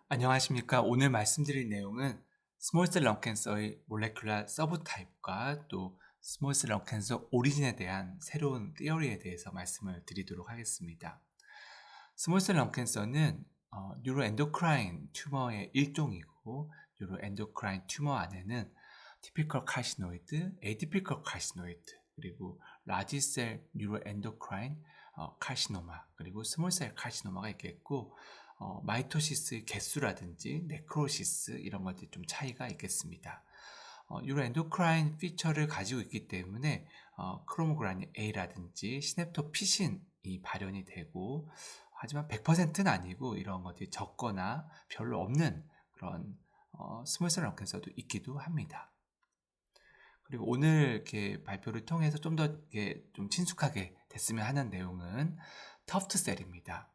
안녕하십니까. 오늘 말씀드릴 내용은 스몰셀 런캔서의 몰레큘러 서브타입과 또 스몰셀 런캔서 오리진에 대한 새로운 티어리에 대해서 말씀을 드리도록 하겠습니다. 스몰셀 런캔서는 뉴로엔도크라인 튜머의 일종이고, 뉴로엔도크라인 튜머 안에는 티피컬 카시노이드, 에이티피컬 카시노이드, 그리고 라지셀 뉴로엔도크라인 카시노마, 그리고 스몰셀 카시노마가 있겠고, 마이토시스의 개수라든지 네크로시스 이런 것들이 좀 차이가 있겠습니다. 뉴로엔도크라인 피처를 가지고 있기 때문에 크로모그라닌 A라든지 시냅토피신이 발현이 되고, 하지만 100%는 아니고 이런 것들이 적거나 별로 없는 그런 스몰셀 런캔서도 있기도 합니다. 그리고 오늘 이렇게 발표를 통해서 좀 더 이렇게 좀 친숙하게 됐으면 하는 내용은 터프트셀입니다.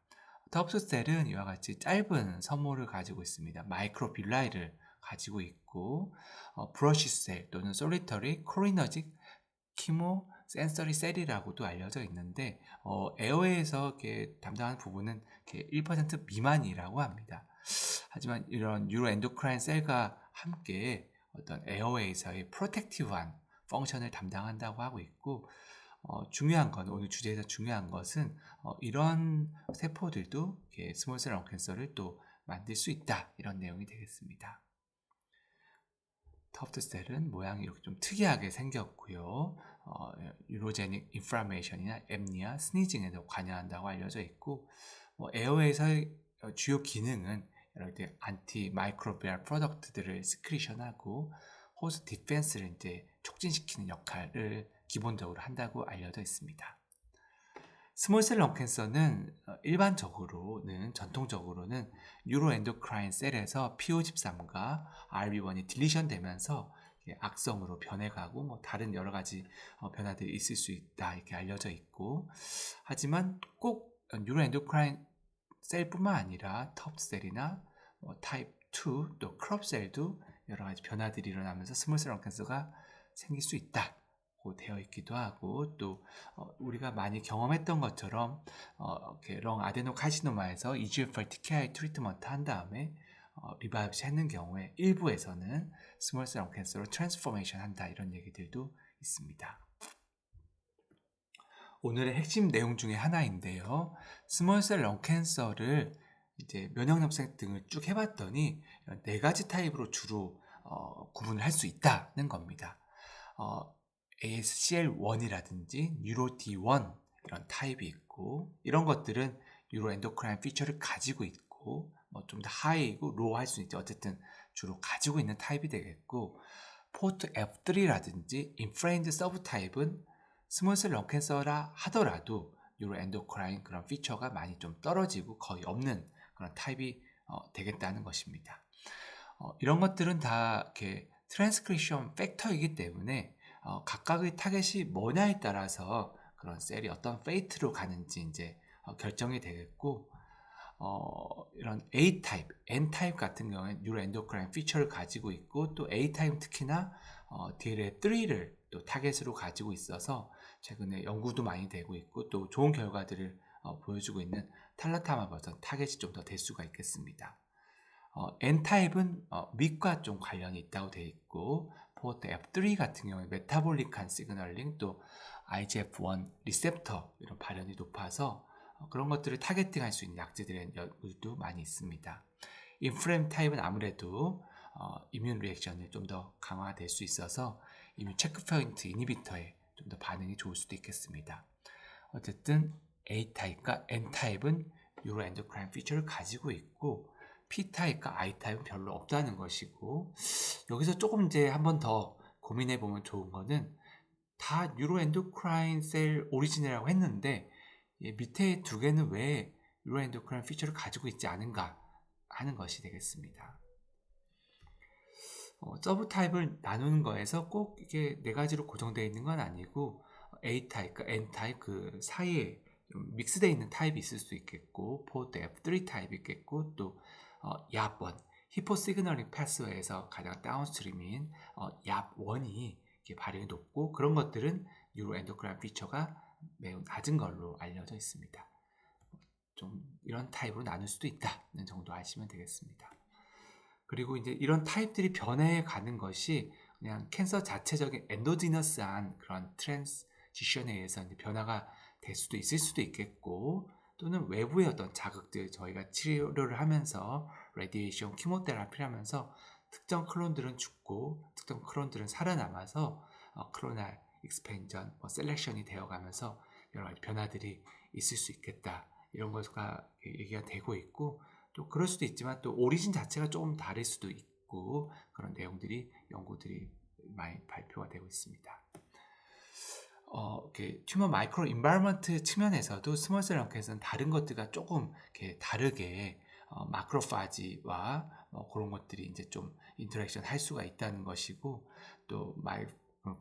터프트셀은 이와 같이 짧은 섬모를 가지고 있습니다. 마이크로빌라이를 가지고 있고, 브러쉬셀 또는 솔리터리 코리너직 키모 센서리 셀이라고도 알려져 있는데, 에어웨이에서 이렇게 담당하는 부분은 이렇게 1% 미만이라고 합니다. 하지만 이런 뉴로엔도크라인 셀과 함께 어떤 에어웨이에서의 프로텍티브한 펑션을 담당한다고 하고 있고, 중요한 건, 오늘 주제에서 중요한 것은 이런 세포들도 스몰셀 런캔서를 또 만들 수 있다, 이런 내용이 되겠습니다. 터프트셀은 모양이 이렇게 좀 특이하게 생겼고요. 유로제닉 인플라메이션이나 앱니아, 스니징에도 관여한다고 알려져 있고, 에어웨이에서의 주요 기능은 여러 개 안티 마이크로비얼 프로덕트들을 스크리션하고 호스트 디펜스를 이제 촉진시키는 역할을 기본적으로 한다고 알려져 있습니다. 스몰셀 런캔서는 전통적으로는 뉴로엔도크라인 셀에서 PO13과 RB1이 딜리션 되면서 악성으로 변해가고 다른 여러 가지 변화들이 있을 수 있다, 이렇게 알려져 있고, 하지만 꼭 뉴로엔도크라인 셀뿐만 아니라 텁셀이나 타입 2, 또 크롭셀도 여러 가지 변화들이 일어나면서 스몰셀 런캔서가 생길 수 있다고 되어 있기도 하고, 또 우리가 많이 경험했던 것처럼 령 아데노카시노마에서 EGFR TKI 트리트먼트 한 다음에 리바이브시 했는 경우에 일부에서는 스몰셀 런캔서로 트랜스포메이션 한다, 이런 얘기들도 있습니다. 오늘의 핵심 내용 중에 하나인데요. 스몰셀 런캔서를 이제 면역염색 등을 쭉 해봤더니 네 가지 타입으로 주로 구분을 할 수 있다는 겁니다. ASCL1이라든지 뉴로D1 이런 타입이 있고, 이런 것들은 뉴로엔도크라인 피처를 가지고 있고, 좀 더 하이고 로우 할 수 있죠. 어쨌든 주로 가지고 있는 타입이 되겠고, 포트 F3라든지 인프레인드 서브 타입은 스몰셀 런캔서라 하더라도 뉴로엔도크라인 그런 피처가 많이 좀 떨어지고 거의 없는 그런 타입이 되겠다는 것입니다. 이런 것들은 다 이렇게 트랜스크립션 팩터이기 때문에 각각의 타겟이 뭐냐에 따라서 그런 셀이 어떤 페이트로 가는지 이제 결정이 되겠고, 이런 A 타입, N 타입 같은 경우에 뉴로엔도크라인 피처를 가지고 있고, 또 A 타입 특히나 DLL3를 또 타겟으로 가지고 있어서 최근에 연구도 많이 되고 있고, 또 좋은 결과들을 보여주고 있는 탈라타마 버전 타겟이 좀 더 될 수가 있겠습니다. N타입은 밑과 좀 관련이 있다고 되어 있고, 포트 F3 같은 경우에 메타볼릭한 시그널링, 또 IGF-1 리셉터 이런 발현이 높아서 그런 것들을 타겟팅할 수 있는 약제들의 연구도 많이 있습니다. 인프렘 타입은 아무래도 이뮨 리액션이 좀 더 강화될 수 있어서 이뮨 체크포인트 이니비터에 좀 더 반응이 좋을 수도 있겠습니다. 어쨌든 A타입과 N타입은 뉴로엔도크라인 피처를 가지고 있고, P타입과 I타입은 별로 없다는 것이고, 여기서 조금 이제 한 번 더 고민해 보면 좋은 거는, 다 뉴로엔도크라인 셀 오리진이라고 했는데 밑에 두 개는 왜 뉴로엔도크라인 피처를 가지고 있지 않은가 하는 것이 되겠습니다. 서브 타입을 나누는 거에서 꼭 이게 네 가지로 고정되어 있는 건 아니고, A타입과 N타입 그 사이에 좀 믹스되어 있는 타입이 있을 수 있겠고, 포트 F3 타입이 있겠고, 또 YAP1 히포 시그널링 패스웨이에서 가장 다운스트림인 YAP1이 발현이 높고, 그런 것들은 뉴로엔도크라인 피처가 매우 낮은 걸로 알려져 있습니다. 좀 이런 타입으로 나눌 수도 있다는 정도 아시면 되겠습니다. 그리고 이제 이런 타입들이 변해 가는 것이 그냥 캔서 자체적인 엔도지너스한 그런 트랜지션에 의해서 이제 변화가 될 수도 있을 수도 있겠고, 또는 외부의 어떤 자극들, 저희가 치료를 하면서 레디에이션, 키모테라피를 하면서 특정 클론들은 죽고 특정 클론들은 살아남아서 클로날 익스펜전, 셀렉션이 되어가면서 여러 가지 변화들이 있을 수 있겠다, 이런 것가 얘기가 되고 있고, 또 그럴 수도 있지만 또 오리진 자체가 조금 다를 수도 있고, 그런 내용들이 연구들이 많이 발표가 되고 있습니다. 튜머 마이크로 인바이러먼트 측면에서도 스몰셀 런캔서는 다른 것들과 조금 다르게 마크로파지와 그런 것들이 이제 좀 인터랙션 할 수가 있다는 것이고, 또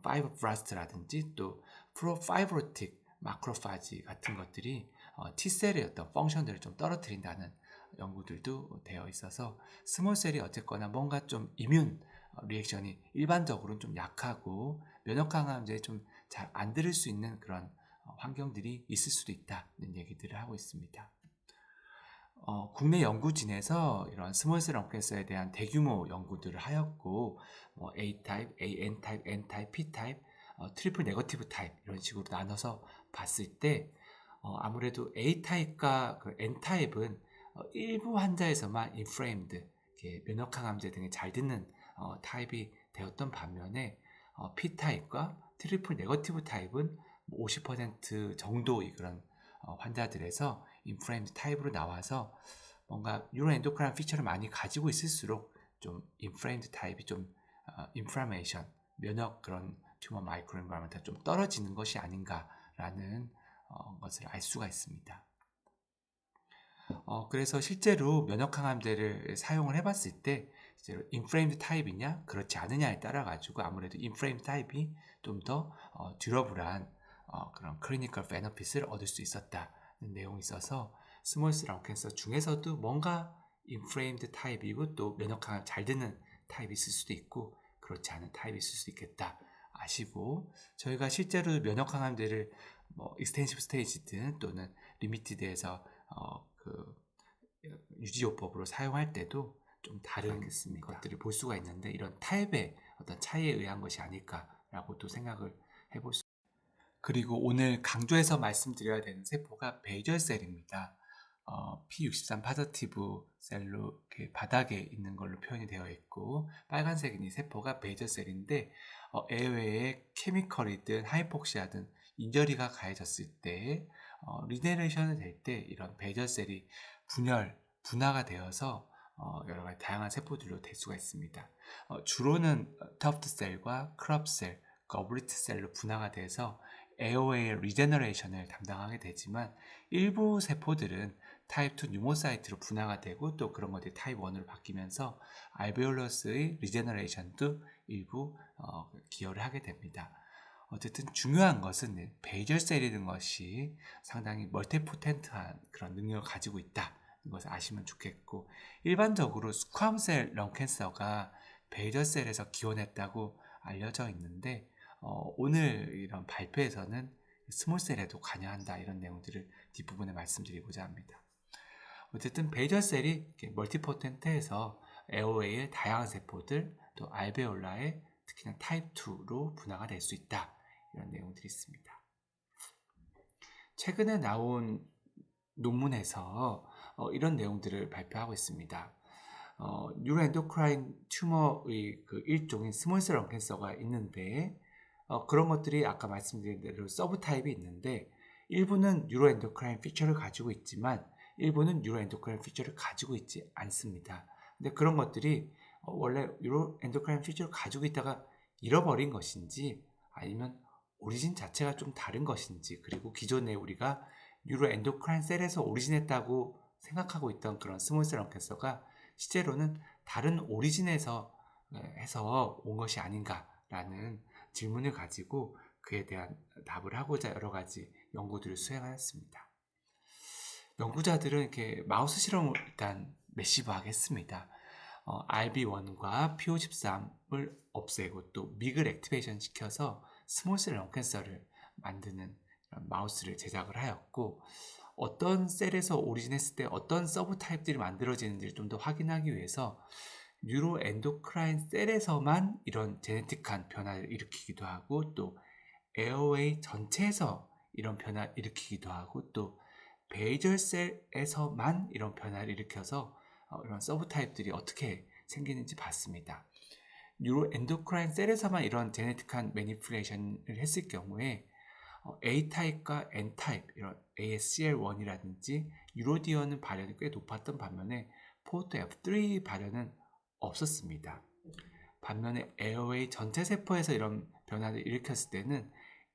파이브브라스트라든지 또 프로파이브로틱 마크로파지 같은 것들이 T셀의 어떤 펑션들을 좀 떨어뜨린다는 연구들도 되어 있어서, 스몰셀이 어쨌거나 뭔가 좀 이뮨 리액션이 일반적으로는 좀 약하고 면역항암제에 좀 잘 안 들을 수 있는 그런 환경들이 있을 수도 있다는 얘기들을 하고 있습니다. 국내 연구진에서 이런 스몰셀 런캔서에 대한 대규모 연구들을 하였고, A 타입, AN 타입, N타입, P타입, 트리플 네거티브 타입 이런 식으로 나눠서 봤을 때 아무래도 A타입과 그 N타입은 일부 환자에서만 인프레임드, 면역항암제 등에 잘 듣는 타입이 되었던 반면에 P타입과 트리플 네거티브 타입은 50% 정도의 그런 환자들에서 인프레임드 타입으로 나와서 뭔가 뉴로엔도크라인 피처를 많이 가지고 있을수록 좀 인프레임드 타입이 좀 인플라메이션, 면역 그런 튜머 마이크로 인바이러먼트가 좀 떨어지는 것이 아닌가라는 것을 알 수가 있습니다. 그래서 실제로 면역항암제를 사용을 해봤을 때 실제로 인프레임드 타입이냐 그렇지 않느냐에 따라 가지고 아무래도 인프레임드 타입이 좀 더 듀러블한 그런 클리니컬 베너핏을 얻을 수 있었다는 내용이 있어서, 스몰셀 런캔서 중에서도 뭔가 인프레임드 타입이고 또 면역항암 잘 되는 타입이 있을 수도 있고 그렇지 않은 타입이 있을 수 있겠다 아시고, 저희가 실제로 면역항암제를 익스텐시브 스테이지든 또는 리미티드에서 그 유지요법으로 사용할 때도 좀 다른 것들을 볼 수가 있는데, 이런 타입의 어떤 차이에 의한 것이 아닐까라고 또 생각을 해볼 수. 그리고 오늘 강조해서 말씀드려야 되는 세포가 베이절셀입니다. P63 파더티브 셀로 이렇게 바닥에 있는 걸로 표현이 되어 있고, 빨간색인 이 세포가 베이절셀인데 에어웨이에 케미컬이든 하이폭시아든 인저리가 가해졌을 때 리제너레이션이 될 때 이런 베이절셀이 분화가 되어서 여러 가지 다양한 세포들로 될 수가 있습니다. 주로는 터프트셀과 크롭셀, 거블리트셀로 분화가 돼서 에어웨이 리제너레이션을 담당하게 되지만, 일부 세포들은 타입 2 뉴모사이트로 분화가 되고 또 그런 것들이 타입 1으로 바뀌면서 알베올러스의 리제너레이션도 일부 기여를 하게 됩니다. 어쨌든 중요한 것은 베이절셀이라는 것이 상당히 멀티포텐트한 그런 능력을 가지고 있다는 것을 아시면 좋겠고, 일반적으로 스쿼암셀 런캔서가 베이절셀에서 기원했다고 알려져 있는데 오늘 이런 발표에서는 스몰셀에도 관여한다, 이런 내용들을 뒷부분에 말씀드리고자 합니다. 어쨌든 베이절셀이 멀티포텐트해서 에어웨이의 다양한 세포들, 또 알베올라의 특히나 타입 2로 분화가 될 수 있다, 이런 내용들이 있습니다. 최근에 나온 논문에서 이런 내용들을 발표하고 있습니다. 뉴로엔도크라인 튜머의 그 일종인 스몰셀 런캔서가 있는데 그런 것들이 아까 말씀드린 대로 서브 타입이 있는데, 일부는 뉴로엔도크라인 피처를 가지고 있지만 일부는 뉴로엔도크라인 피처를 가지고 있지 않습니다. 근데 그런 것들이 원래 뉴로엔도크라인 피처를 가지고 있다가 잃어버린 것인지, 아니면 오리진 자체가 좀 다른 것인지, 그리고 기존에 우리가 뉴로엔도크라인 셀에서 오리진했다고 생각하고 있던 그런 스몰셀 런캔서가 실제로는 다른 오리진에서 해서 온 것이 아닌가라는 질문을 가지고 그에 대한 답을 하고자 여러 가지 연구들을 수행하였습니다. 연구자들은 이렇게 마우스 실험을 일단 매시브하게 했습니다. RB1과 P53을 없애고 또 미글 액티베이션 시켜서 스몰셀 런캔서를 만드는 마우스를 제작을 하였고, 어떤 셀에서 오리진했을 때 어떤 서브 타입들이 만들어지는지를 좀 더 확인하기 위해서 뉴로엔도크라인 셀에서만 이런 제네틱한 변화를 일으키기도 하고, 또 에어웨이 전체에서 이런 변화를 일으키기도 하고, 또 베이절 셀에서만 이런 변화를 일으켜서 이런 서브 타입들이 어떻게 생기는지 봤습니다. 뉴로엔도크라인 셀에서만 이런 제네틱한 매니플레이션을 했을 경우에 A타입과 N타입, 이런 ASCL1이라든지 유로디언은 발현이 꽤 높았던 반면에 포트 F3 발현은 없었습니다. 반면에 에어웨이 전체 세포에서 이런 변화를 일으켰을 때는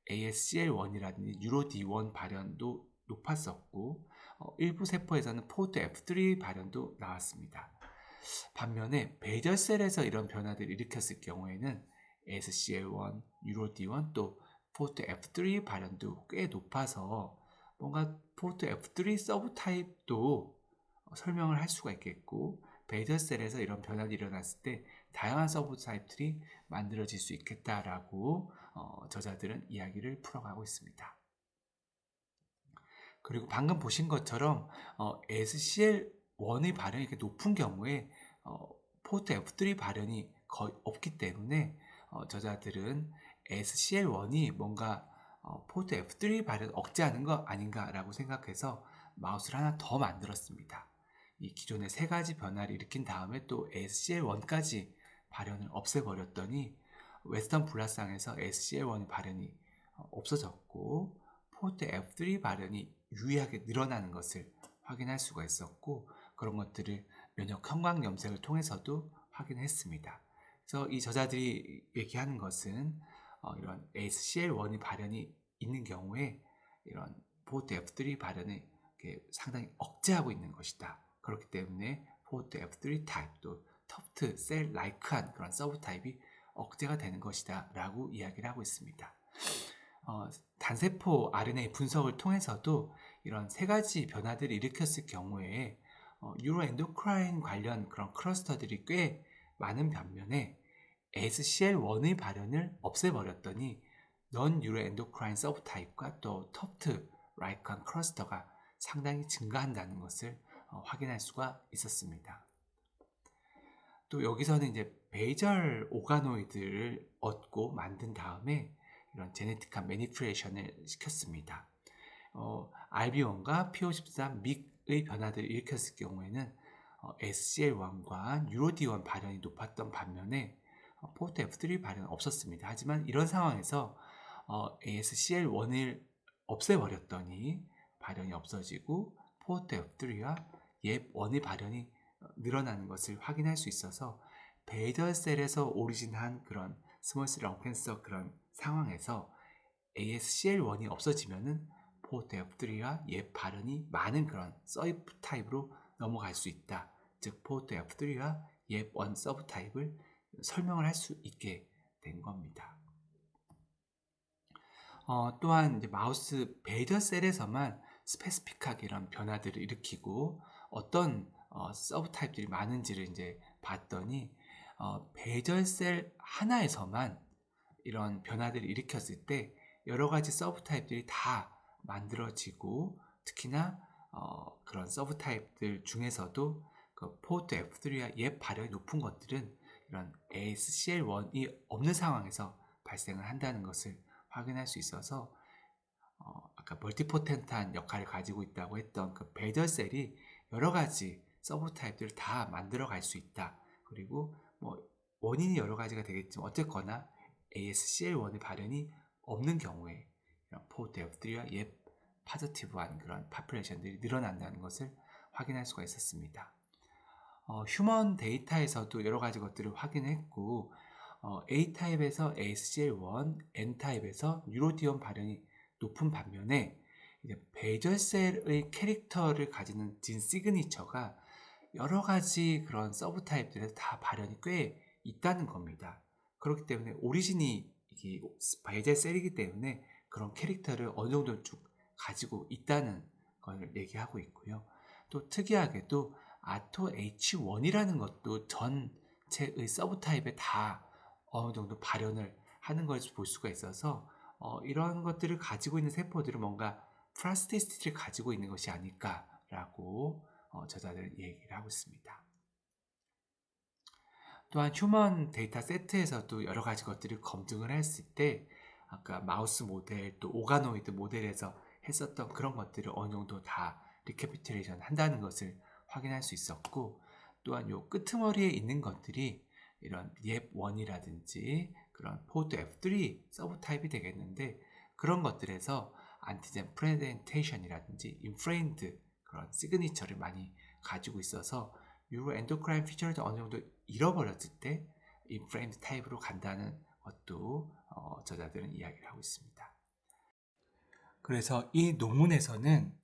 ASCL1이라든지 유로D1 발현도 높았었고, 일부 세포에서는 포트 F3 발현도 나왔습니다. 반면에 베이절셀에서 이런 변화들을 일으켰을 경우에는 ASCL1, 유로D1, 또 포트 F3 발현도 꽤 높아서 뭔가 포트 F3 서브 타입도 설명을 할 수가 있겠고, 베이절셀에서 이런 변화가 일어났을 때 다양한 서브 타입들이 만들어질 수 있겠다라고 저자들은 이야기를 풀어가고 있습니다. 그리고 방금 보신 것처럼 SCL1의 발현이 이렇게 높은 경우에 포트 F3 발현이 거의 없기 때문에 저자들은 SCL1이 뭔가 포트 F3 발현 억제하는 거 아닌가라고 생각해서 마우스를 하나 더 만들었습니다. 이 기존의 세 가지 변화를 일으킨 다음에 또 SCL1까지 발현을 없애버렸더니 웨스턴 블라상에서 SCL1의 발현이 없어졌고, 포트 F3 발현이 유의하게 늘어나는 것을 확인할 수가 있었고, 그런 것들을 면역 형광 염색을 통해서도 확인했습니다. 그래서 이 저자들이 얘기하는 것은 이런 ASCL1의 발현이 있는 경우에 이런 포트 F3 발현을 상당히 억제하고 있는 것이다. 그렇기 때문에 포트 F3 타입도 터프트 셀 라이크한 그런 서브 타입이 억제가 되는 것이다 라고 이야기를 하고 있습니다. 단세포 RNA 분석을 통해서도 이런 세 가지 변화들을 일으켰을 경우에 뉴로엔도크라인 관련 그런 클러스터들이 꽤 많은 반면에 SCL1의 발현을 없애버렸더니 넌 뉴로엔도크라인 서브 타입과 또 터프트 라이크한 클러스터가 상당히 증가한다는 것을 확인할 수가 있었습니다. 또 여기서는 이제 베이절 오가노이드를 얻고 만든 다음에 이런 제네틱한 매니플레이션을 시켰습니다. RB1과 P53 믹의 변화들을 일으켰을 경우에는 SCL1과 유로D1 발현이 높았던 반면에 포트 F3 발현은 없었습니다. 하지만 이런 상황에서 ASCL1을 없애버렸더니 발현이 없어지고 포트 F3와 옙1의 발현이 늘어나는 것을 확인할 수 있어서 베이절셀에서 오리진한 그런 스몰셀 런캔서 그런 상황에서 ASCL1이 없어지면은 포트 F3와 옙 발현이 많은 그런 서브 타입으로 넘어갈 수 있다. 즉 포트 F3와 옙1 서브 타입을 설명을 할 수 있게 된 겁니다. 또한 이제 마우스 베이절셀에서만 스페시픽하게 이런 변화들을 일으키고 어떤 서브 타입들이 많은지를 이제 봤더니 베이절셀 하나에서만 이런 변화들을 일으켰을 때 여러 가지 서브 타입들이 다 만들어지고, 특히나 그런 서브 타입들 중에서도 그 포트 F3와 옙 발현이 높은 것들은 이런 ASCL1이 없는 상황에서 발생을 한다는 것을 확인할 수 있어서 아까 멀티포텐트한 역할을 가지고 있다고 했던 그 베이절셀이 여러 가지 서브 타입들을 다 만들어 갈 수 있다. 그리고 원인이 여러 가지가 되겠지만 어쨌거나 ASCL1의 발현이 없는 경우에 이런 포트 F3와 옙 파지티브한 그런 파퓰레이션들이 늘어난다는 것을 확인할 수가 있었습니다. 휴먼 데이터에서도 여러 가지 것들을 확인했고, A타입에서 ASCL1, N타입에서 뉴로디온 발현이 높은 반면에 이제 베이절셀의 캐릭터를 가지는 진 시그니처가 여러 가지 그런 서브 타입들에서 다 발현이 꽤 있다는 겁니다. 그렇기 때문에 오리진이 이게 베이절셀이기 때문에 그런 캐릭터를 어느 정도 쭉 가지고 있다는 걸 얘기하고 있고요. 또 특이하게도 아토 H1이라는 것도 전체의 서브 타입에 다 어느 정도 발현을 하는 걸 볼 수가 있어서 이런 것들을 가지고 있는 세포들은 뭔가 플라스티시티를 가지고 있는 것이 아닐까라고 저자들은 얘기를 하고 있습니다. 또한 휴먼 데이터 세트에서도 여러 가지 것들을 검증을 했을 때 아까 마우스 모델 또 오가노이드 모델에서 했었던 그런 것들을 어느 정도 다 리캐피트레이션 한다는 것을 확인할 수 있었고, 또한 요 끄트머리에 있는 것들이 이런 옙1이라든지 그런 포드 F3 서브 타입이 되겠는데, 그런 것들에서 안티젠 프레젠테이션이라든지 인프레임드 그런 시그니처를 많이 가지고 있어서 유로 엔도크라인 피처를 어느 정도 잃어버렸을 때 인프레임드 타입으로 간다는 것도 저자들은 이야기를 하고 있습니다. 그래서 이 논문에서는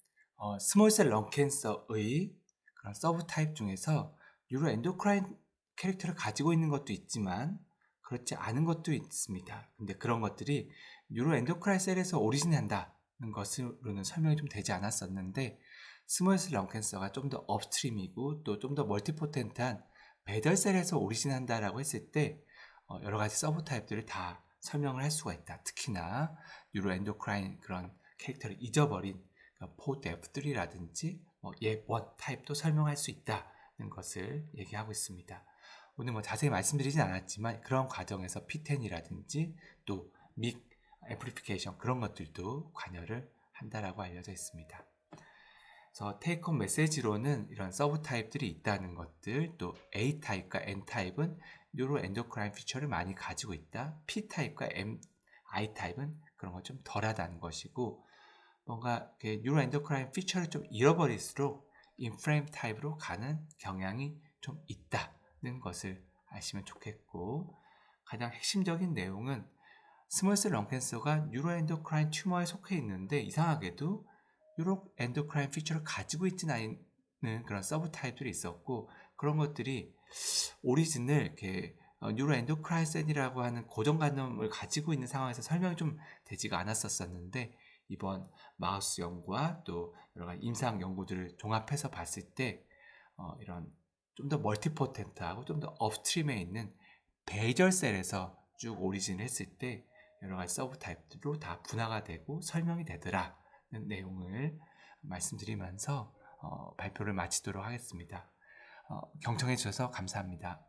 스몰셀 런캔서의 그런 서브 타입 중에서 유로 엔도크라인 캐릭터를 가지고 있는 것도 있지만 그렇지 않은 것도 있습니다. 근데 그런 것들이 유로 엔도크라인 셀에서 오리진한다는 것으로는 설명이 좀 되지 않았었는데, 스몰셀 런캔서가 좀 더 업스트림이고 또 좀 더 멀티포텐트한 배덜셀에서 오리진한다라고 했을 때 여러 가지 서브 타입들을 다 설명을 할 수가 있다. 특히나 유로 엔도크라인 그런 캐릭터를 잊어버린 포드 F3라든지 옙1 타입도 설명할 수 있다는 것을 얘기하고 있습니다. 오늘 자세히 말씀드리진 않았지만 그런 과정에서 P10이라든지 또 믹 애플리피케이션 그런 것들도 관여를 한다라고 알려져 있습니다. 그래서 테이크홈 메시지로는 이런 서브 타입들이 있다는 것들, 또 A 타입과 N 타입은 뉴로 엔도크라인 피처를 많이 가지고 있다. P 타입과 I 타입은 그런 거 좀 덜하다는 것이고, 뭔가 뉴로 엔도크라인 피처를 좀 잃어버릴수록 인프레임 타입으로 가는 경향이 좀 있다는 것을 아시면 좋겠고, 가장 핵심적인 내용은 스몰셀 런캔서가 뉴로 엔도크라인 튜머에 속해 있는데 이상하게도 뉴로 엔도크라인 피처를 가지고 있지는 않은 그런 서브 타입들이 있었고, 그런 것들이 오리진을 이렇게 뉴로 엔도크라인 셀이라고 하는 고정관념을 가지고 있는 상황에서 설명이 좀 되지가 않았었는데, 이번 마우스 연구와 또 여러 가지 임상 연구들을 종합해서 봤을 때 이런 좀 더 멀티포텐트하고 좀 더 업스트림에 있는 베이절 셀에서 쭉 오리진을 했을 때 여러 가지 서브 타입들로 다 분화가 되고 설명이 되더라는 내용을 말씀드리면서 발표를 마치도록 하겠습니다. 경청해 주셔서 감사합니다.